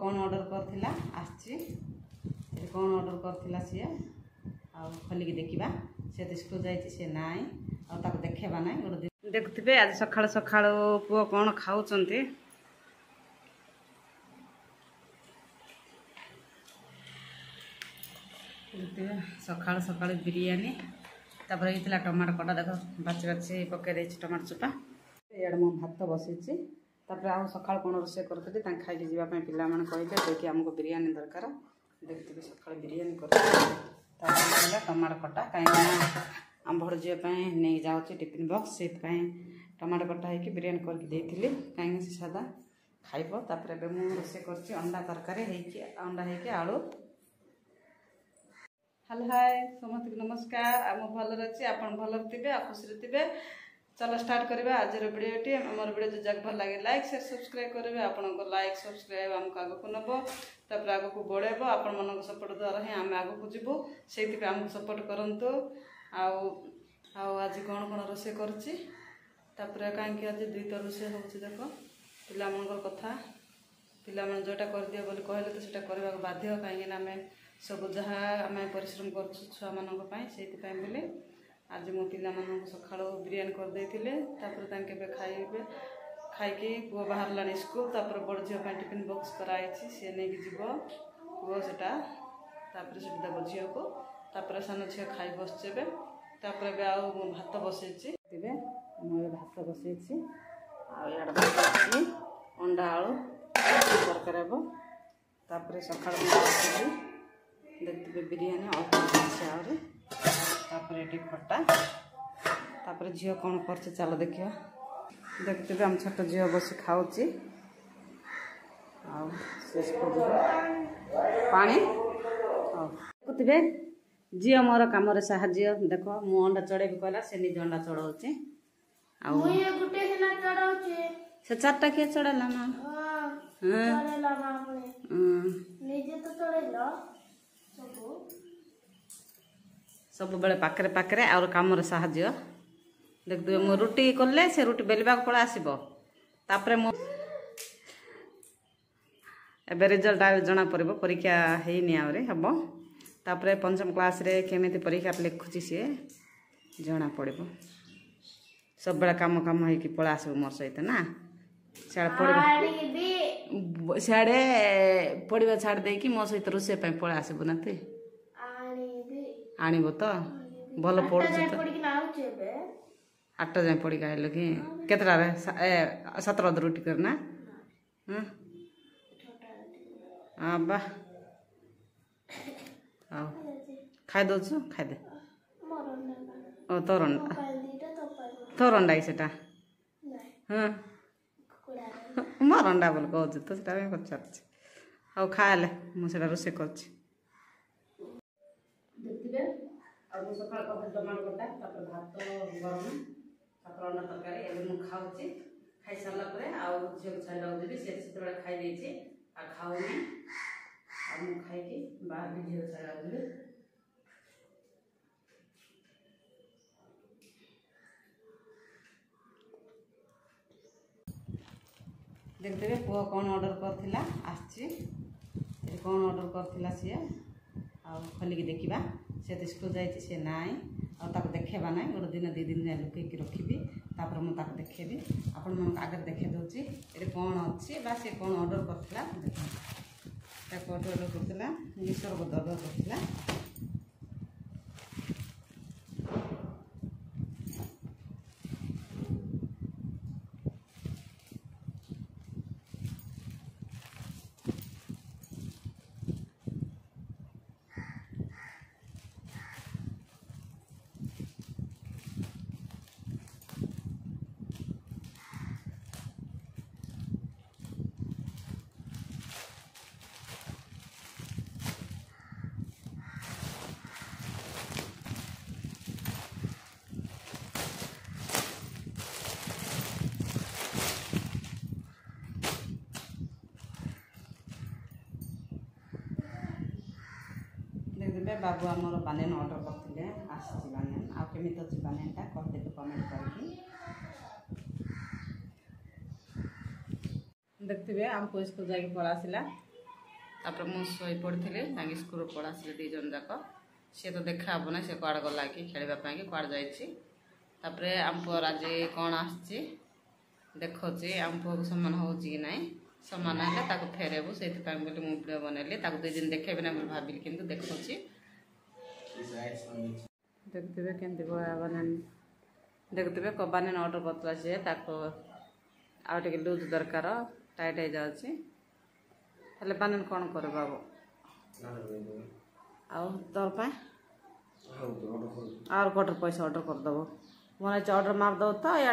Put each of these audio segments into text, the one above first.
कौन ऑर्डर करथिला आछि कौन ऑर्डर करथिला सी आ खोलिक देखा से स्कूल जाइए सी नाई आ देखेबा ना गोटे देखुवे आज सकाल सकाल पुओ कौन खाऊँ सकाल सकाल बिरियानी तापर ये टमाटो कटा देख बाची बाची पकई टमाटो चोपा इे मो भात बसई तापर आउ सकाल कौन रोषे करी खाई जावाई पिला कहले देखिए आमको बिरियानी दरकार देखते सकाल बिरियानी कर टमाटो कटा कहीं आम भड़जीवाई नहीं जाऊँगी टिफिन बॉक्स से टमाटो कटा होगी बिरियानी करके कहीं से सादा खाइब तापर मुझे रोषे कर अंडा तरकारी अंडा होगी आलू। हेलो हाय समस्त नमस्कार आम भल अच्छे आप भल थे खुशी थे चलो स्टार्ट करवा आज भिडियोटी आम भिडियो जो जग भल लगे लाइक शेयर सब्सक्राइब करेंगे आपण लाइक सब्सक्राइब आमको आग को नब तापर आग को बढ़ेब आपण मन सपोर्ट द्वारा ही आम आग को जीवु से आमको सपोर्ट करूँ आज कौन कौन रोषे कर कहीं आज दुईटा रोषे हो देख पिला कथा पिला जोटा कर दियो बोली कहले तो सेटा करबा बाध्य कहीं आम सब जहाँ आम परिश्रम करुआ मान से बोले आज मो पिला सका बिरियानी करदे खाइबे खाइकी पुओ बाहर स्कूल तापर बड़ झील टिफिन बॉक्स कराई सी नहीं जीव पुओ सेटा तापर से देव झील को तापर सान झील खाई बसचे तापर आउ भात बसई मुझे भात बसई आड़ बसई अंडा आलू तरकारी हम तापर सका देखते बिरियानी आउे ये खटा तापर झील कौन कर चलो देखिए देखते हम छोट झील बस खाऊँ पानी देखुवे झील मोर कम साहाଯ୍य देख मु अंडा चढ़ेबी कहला से निज अंडा चढ़ाऊे से चार्टा किए चढ़ेला ना सब बेले पाखरे पाखरे और कम साहाଯ୍य देखते मु रुटी कले से रुटी बेलवा पड़ा आसब तापर मु एबे रिजल्ट जना पड़े परीक्षा हैनी आहरी हम तापर पंचम क्लास रे केमिति परीक्षा लिखुची सी जना पड़े सब बेले कम कम होगी पड़ा आसब मोर सहित ना सियाड़े पढ़ा छाड़ देकी मो सहित रोषे पड़ा आसबु ना तु आणब तो भल पढ़ु तो 8 जाए पढ़ी आइल कि केतटारे 17 रुटी करना हाँ बा हाँ खाई दौचु खाईदे ओ तोर अंडा सेटा हाँ मोर अंडा बोल कहूँ तो पचार हाँ खाए मुझे रोषे कर सका टमाटो कटा भात गरम तापर अंडा तरकारी एवं मुझे खाई सारा झील छाड़ा देवी से खाई खाऊनी खाई बाहर भी झील छाड़ा देवी देखते पुओ कौन ऑर्डर करथिला आछि कौन ऑर्डर करथिला सी आ खोलिक देखा से स्कूल जाइए सी नाई आ देखेबा ना गोटे दिन 2 दिन जाए लुकैक रखी तापर मुझे देखेबी आपण मन आगे देखे दूसरी ये कौन अच्छी सी कौन ऑर्डर करथिला देख ऑर्डर करथिला मिक्सर बोध ऑर्डर करथिला बाबू आमर बानियन ऑर्डर करते आसी बानियन आमी अच्छी बानियनटा कहते कमेंट करके देखते आम स्कूल जाकि पड़ा आसला तापर मु शोई पड़ी ताकि स्कूल पढ़ा आसिले 2 जन जाक सी तो देखा हे ना सी कड़ गला कि खेलवाई कि कड़ जापर आम पुअर आज कौन आसी देखुची आम पुआ को सामान हो कि ना सामान है फेरबू से मुझे वीडियो बनैली 2 दिन देखे ना भाविली कि देखुची देखते केमती बना देखते कबानी ऑर्डर करता सी आगे लुज दरकार टाइट हो जाए बानन कौन कर बाबू तोर और कोटर पैसा ऑर्डर करदेव मन ऑर्डर मारदेव तो इे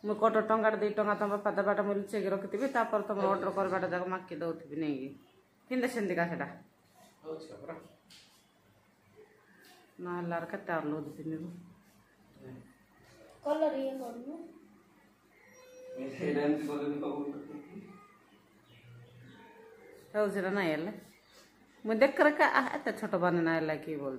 मुझे कोटर टंका 2 टंका तुम देवाटा मुझे लुचेक रखी तुम ऑर्डर करवाटा जाक माकी दौथी नहीं कि सेमतिका से ना के लुज पिंधु हो ना ये मुझे देख रखा एत छोट बने ना कि बोल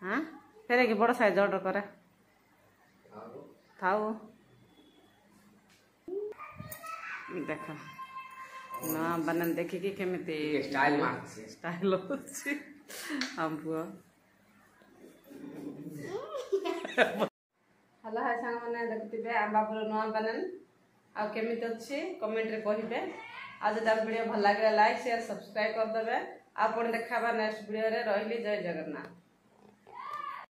हाँ फेर कि बड़ साइज ऑर्डर करा थाऊ देख ना बना देखिकी केमिति स्टाइल हम पुआ हेलो हाय सांग मैंने देखते आम बाबूर नुआ बनान आमित अच्छी कमेंट रे कहे आज वीडियो भल लगे लाइक शेयर सब्सक्राइब करदे आप देखा नेक्स्ट वीडियो रे रही जय जगन्नाथ।